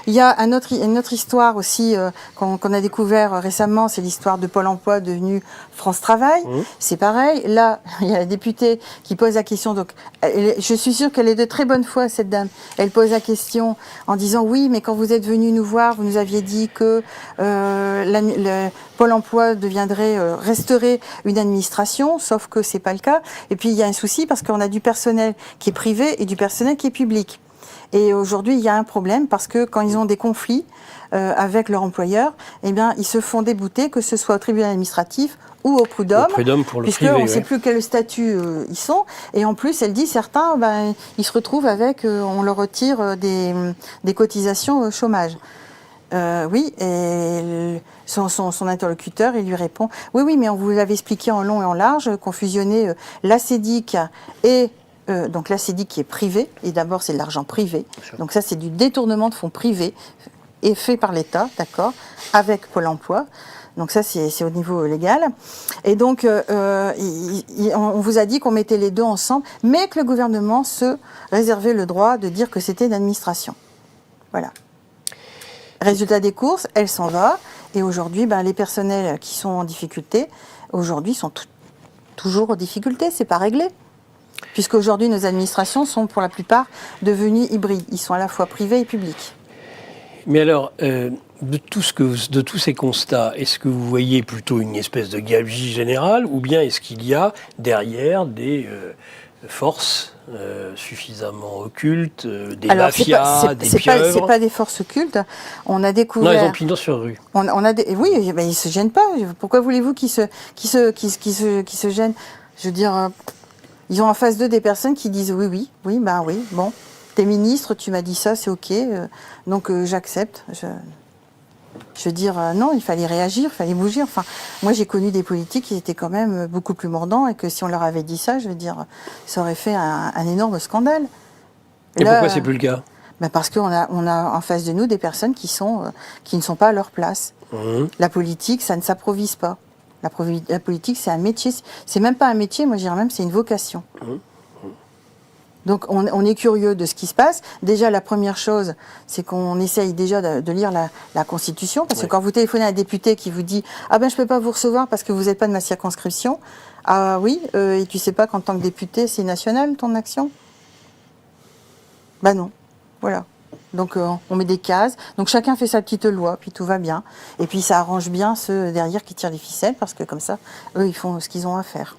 Il y a une autre histoire aussi qu'on a découvert récemment, c'est l'histoire de Pôle emploi devenu France Travail. C'est pareil. Là, il y a la députée qui pose la question. Donc, je suis sûre qu'elle est de très bonne foi, cette dame. Elle pose la question en disant oui, mais quand vous êtes venu nous voir, vous nous aviez dit que le Pôle emploi resterait une administration, sauf que c'est pas le cas. Et puis il y a un souci parce qu'on a du personnel qui est privé et du personnel qui est public. Et aujourd'hui, il y a un problème parce que quand ils ont des conflits avec leur employeur, eh bien, ils se font débouter, que ce soit au tribunal administratif ou au prud'homme, puisqu'on ne sait plus quel statut ils sont. Et en plus, elle dit certains, ils se retrouvent avec, on leur retire des cotisations chômage. Oui, et son interlocuteur, il lui répond « Oui, mais on vous l'avait expliqué en long et en large qu'on fusionnait l'ACEDIC et... donc l'ACEDIC qui est privé, et d'abord c'est de l'argent privé, donc ça c'est du détournement de fonds privés, et fait par l'État, d'accord, avec Pôle emploi. Donc ça, c'est au niveau légal. Et donc, on vous a dit qu'on mettait les deux ensemble, mais que le gouvernement se réservait le droit de dire que c'était une administration. Voilà. Résultat des courses, elle s'en va. Et aujourd'hui, les personnels qui sont en difficulté, aujourd'hui, sont toujours en difficulté. C'est pas réglé. Puisqu'aujourd'hui, nos administrations sont pour la plupart devenues hybrides. Ils sont à la fois privés et publics. Mais alors, de tous ces constats, est-ce que vous voyez plutôt une espèce de gabegie générale ou bien est-ce qu'il y a derrière des forces suffisamment occultes, des mafias, des pieuvres? C'est pas des forces occultes. On a découvert... Non, ils ont pignon sur rue. Oui, ils se gênent pas. Pourquoi voulez-vous qu'ils se gênent? Je veux dire, ils ont en face d'eux des personnes qui disent oui, bon. T'es ministre, tu m'as dit ça, c'est ok, donc j'accepte. Je veux dire, non, il fallait réagir, il fallait bouger. Enfin, moi, j'ai connu des politiques qui étaient quand même beaucoup plus mordants et que si on leur avait dit ça, je veux dire, ça aurait fait un énorme scandale. Et pourquoi c'est plus le cas? Parce qu'on a en face de nous des personnes qui ne sont pas à leur place. La politique, ça ne s'improvise pas. La politique, c'est un métier. C'est même pas un métier, moi, je dirais même, c'est une vocation. Donc on est curieux de ce qui se passe. Déjà, la première chose, c'est qu'on essaye déjà de lire la Constitution, parce que quand vous téléphonez à un député qui vous dit « Ah ben je peux pas vous recevoir parce que vous n'êtes pas de ma circonscription », ah oui, et tu sais pas qu'en tant que député, c'est national ton action? Ben non, voilà. Donc on met des cases, donc chacun fait sa petite loi, puis tout va bien. Et puis ça arrange bien ceux derrière qui tirent les ficelles, parce que comme ça, eux, ils font ce qu'ils ont à faire.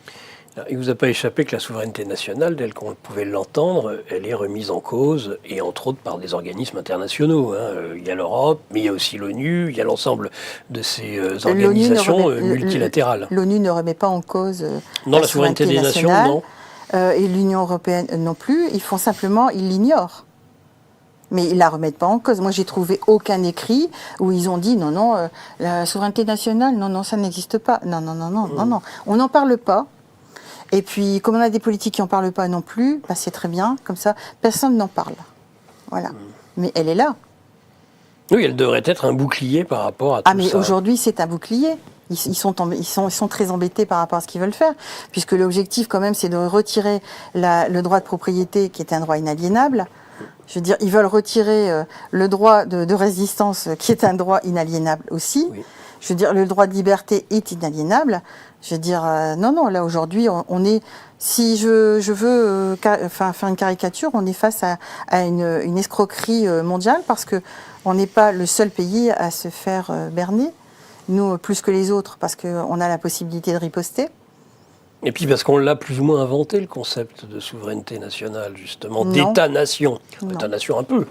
Il ne vous a pas échappé que la souveraineté nationale, telle qu'on pouvait l'entendre, elle est remise en cause, et entre autres par des organismes internationaux. Il y a l'Europe, mais il y a aussi l'ONU, il y a l'ensemble de ces organisations multilatérales. L'ONU ne remet pas en cause la souveraineté des nationales, non. Et l'Union européenne non plus, ils l'ignorent. Mais ils ne la remettent pas en cause. Moi, j'ai trouvé aucun écrit où ils ont dit non, la souveraineté nationale, non, ça n'existe pas. Non. On n'en parle pas. Et puis, comme on a des politiques qui n'en parlent pas non plus, c'est très bien, comme ça, personne n'en parle. Voilà. Mais elle est là. Oui, elle devrait être un bouclier par rapport à tout ça. Mais aujourd'hui, c'est un bouclier. Ils sont très embêtés par rapport à ce qu'ils veulent faire, puisque l'objectif, quand même, c'est de retirer le droit de propriété, qui est un droit inaliénable. Je veux dire, ils veulent retirer le droit de résistance, qui est un droit inaliénable aussi. Oui. Je veux dire, le droit de liberté est inaliénable. Je veux dire, non, là, aujourd'hui, on est... Si je veux faire une caricature, on est face à une escroquerie mondiale, parce qu'on n'est pas le seul pays à se faire berner, nous, plus que les autres, parce qu'on a la possibilité de riposter. Et puis parce qu'on l'a plus ou moins inventé, le concept de souveraineté nationale, justement, d'État-nation. État-nation un peu.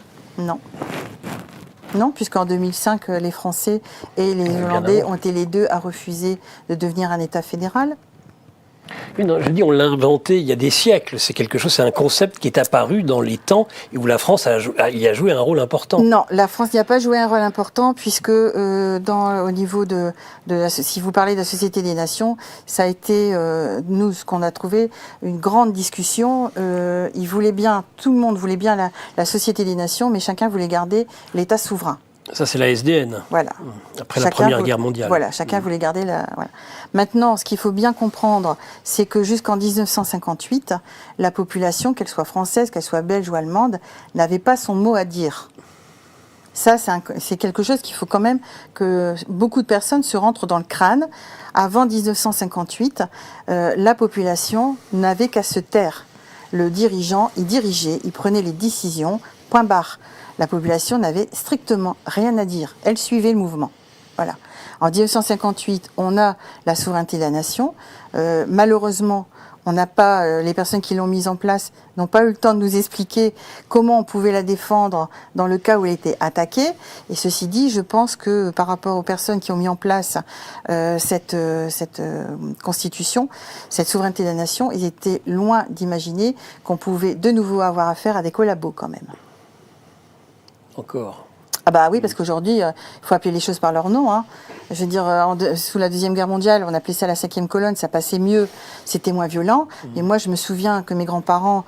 Non, puisqu'en 2005, les Français et les Hollandais ont été les deux à refuser de devenir un État fédéral. Oui, non, je dis, on l'a inventé il y a des siècles. C'est quelque chose, c'est un concept qui est apparu dans les temps et où la France y a joué un rôle important. Non, la France n'y a pas joué un rôle important puisque au niveau si vous parlez de la Société des Nations, ça a été, nous, ce qu'on a trouvé, une grande discussion. Ils voulaient bien, tout le monde voulait bien la Société des Nations, mais chacun voulait garder l'État souverain. Ça, c'est la SDN. Voilà. Après la Première Guerre mondiale. Voilà, chacun voulait garder la... Voilà. Maintenant, ce qu'il faut bien comprendre, c'est que jusqu'en 1958, la population, qu'elle soit française, qu'elle soit belge ou allemande, n'avait pas son mot à dire. Ça, c'est quelque chose qu'il faut quand même que beaucoup de personnes se rentrent dans le crâne. Avant 1958, la population n'avait qu'à se taire. Le dirigeant, il dirigeait, il prenait les décisions, point barre. La population n'avait strictement rien à dire. Elle suivait le mouvement. Voilà. En 1958, on a la souveraineté de la nation. Malheureusement, on n'a pas, les personnes qui l'ont mise en place n'ont pas eu le temps de nous expliquer comment on pouvait la défendre dans le cas où elle était attaquée. Et ceci dit, je pense que par rapport aux personnes qui ont mis en place cette constitution, cette souveraineté de la nation, ils étaient loin d'imaginer qu'on pouvait de nouveau avoir affaire à des collabos quand même. Encore. Ah bah oui, parce qu'aujourd'hui, il faut appeler les choses par leur nom. Hein. Je veux dire, sous la Deuxième Guerre mondiale, on appelait ça la 5e colonne, ça passait mieux, c'était moins violent. Et moi, je me souviens que mes grands-parents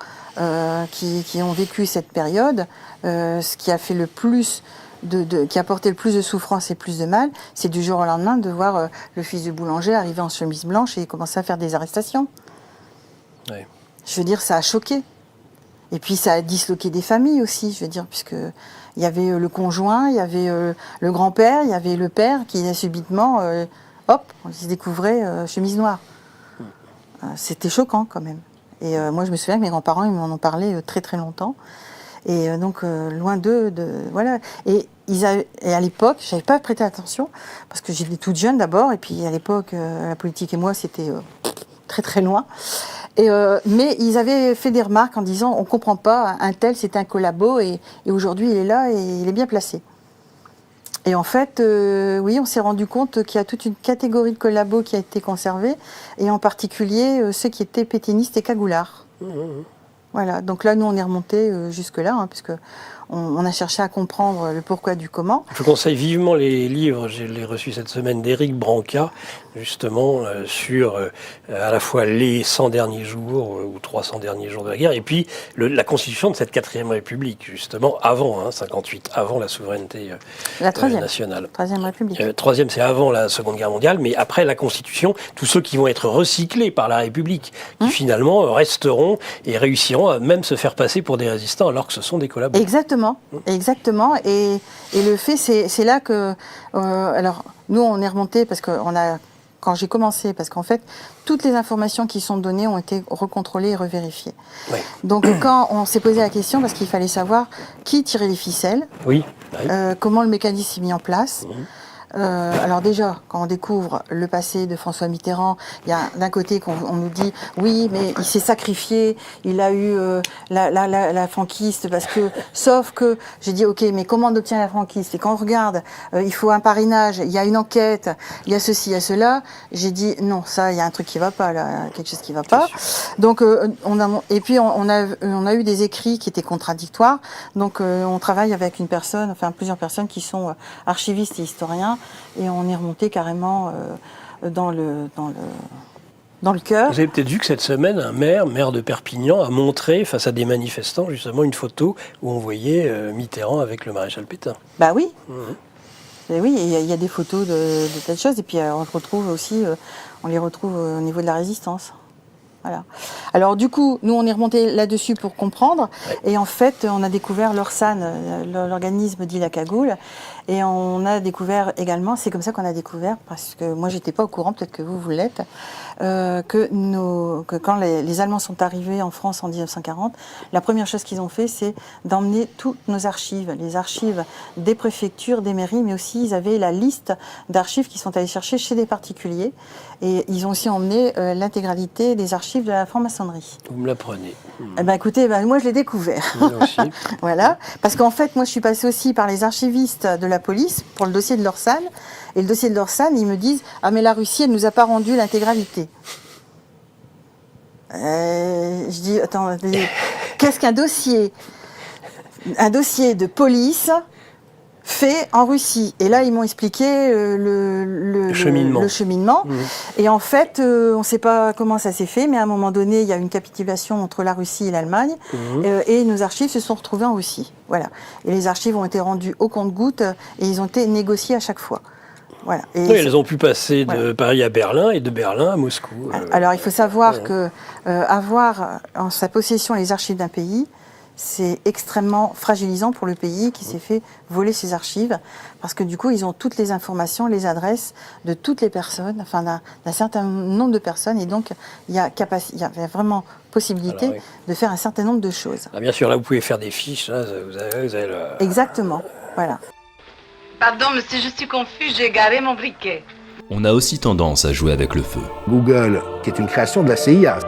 qui ont vécu cette période, ce qui a fait le plus qui a apporté le plus de souffrance et plus de mal, c'est du jour au lendemain de voir le fils du boulanger arriver en chemise blanche et commencer à faire des arrestations. Oui. Je veux dire, ça a choqué. Et puis ça a disloqué des familles aussi, je veux dire, puisque il y avait le conjoint, il y avait le grand-père, il y avait le père qui subitement, hop, on se découvrait chemise noire. C'était choquant quand même. Et moi je me souviens que mes grands-parents ils m'en ont parlé très très longtemps. Et donc loin d'eux, voilà. Et à l'époque, j'avais pas prêté attention parce que j'étais toute jeune d'abord, et puis à l'époque la politique et moi c'était très très loin. Mais ils avaient fait des remarques en disant on comprend pas, un tel c'est un collabo et aujourd'hui il est là et il est bien placé. Et en fait, oui, on s'est rendu compte qu'il y a toute une catégorie de collabos qui a été conservée, et en particulier ceux qui étaient pétainistes et cagoulards. Voilà, donc là nous on est remonté jusque-là, hein, puisque on a cherché à comprendre le pourquoi du comment. Je conseille vivement les livres, je l'ai reçu cette semaine, d'Éric Branca, justement, sur à la fois les 100 derniers jours ou 300 derniers jours de la guerre, et puis la constitution de cette 4e République, justement, avant 58, avant la souveraineté nationale. La 3e République. 3e, c'est avant la Seconde Guerre mondiale, mais après la constitution, tous ceux qui vont être recyclés par la République, qui finalement resteront et réussiront à même se faire passer pour des résistants alors que ce sont des collabos. Exactement. Et le fait, c'est là que... alors, nous, on est remonté parce que quand j'ai commencé, parce qu'en fait, toutes les informations qui sont données ont été recontrôlées et revérifiées. Oui. Donc, quand on s'est posé la question, parce qu'il fallait savoir qui tirait les ficelles, comment le mécanisme est mis en place... alors déjà, quand on découvre le passé de François Mitterrand, il y a d'un côté qu'on nous dit oui, mais il s'est sacrifié, il a eu la franquiste, parce que, sauf que j'ai dit ok, mais comment on obtient la franquiste? Et quand on regarde, il faut un parrainage, il y a une enquête, il y a ceci, il y a cela. J'ai dit non, ça, il y a un truc qui va pas là, quelque chose qui va pas. Donc et puis on a eu des écrits qui étaient contradictoires. Donc on travaille avec plusieurs personnes qui sont archivistes et historiens. Et on est remonté carrément dans le cœur. Vous avez peut-être vu que cette semaine, un maire de Perpignan, a montré face à des manifestants justement une photo où on voyait Mitterrand avec le maréchal Pétain. Bah oui. Et oui, il y a des photos de telles choses. Et puis on les retrouve au niveau de la résistance. Voilà. Alors du coup, nous on est remonté là-dessus pour comprendre, et en fait on a découvert l'Orsan, l'organisme dit la Cagoule, et on a découvert également, c'est comme ça qu'on a découvert, parce que moi j'étais pas au courant, peut-être que vous l'êtes, que quand les Allemands sont arrivés en France en 1940, la première chose qu'ils ont fait, c'est d'emmener toutes nos archives, les archives des préfectures, des mairies, mais aussi ils avaient la liste d'archives qu'ils sont allés chercher chez des particuliers, et ils ont aussi emmené l'intégralité des archives de la franc-maçonnerie. Vous me l'apprenez. Eh ben, écoutez, moi je l'ai découvert. Moi aussi. Voilà, parce qu'en fait, moi je suis passée aussi par les archivistes de la police pour le dossier de l'Orsan. Et le dossier de l'Orsan, ils me disent « Ah mais la Russie, elle nous a pas rendu l'intégralité. » Je dis « Attends, qu'est-ce qu'un dossier ? Un dossier de police fait en Russie. » Et là, ils m'ont expliqué le cheminement. Et en fait, on ne sait pas comment ça s'est fait, mais à un moment donné, il y a une capitulation entre la Russie et l'Allemagne, et nos archives se sont retrouvées en Russie. Voilà. Et les archives ont été rendues au compte-gouttes, et ils ont été négociés à chaque fois. Voilà. Et oui, elles ont pu passer de Paris à Berlin et de Berlin à Moscou. Alors, il faut savoir que avoir en sa possession les archives d'un pays, c'est extrêmement fragilisant pour le pays qui s'est fait voler ses archives, parce que du coup, ils ont toutes les informations, les adresses de toutes les personnes, enfin d'un certain nombre de personnes, et donc il y a vraiment possibilité de faire un certain nombre de choses. Bien sûr, là, vous pouvez faire des fiches, là, vous avez le... Exactement, voilà. Pardon, monsieur, je suis confus, j'ai garé mon briquet. On a aussi tendance à jouer avec le feu. Google, qui est une création de la CIA.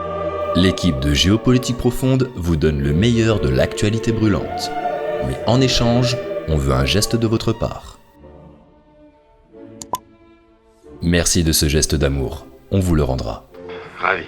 L'équipe de Géopolitique Profonde vous donne le meilleur de l'actualité brûlante. Mais en échange, on veut un geste de votre part. Merci de ce geste d'amour, on vous le rendra. Ravi.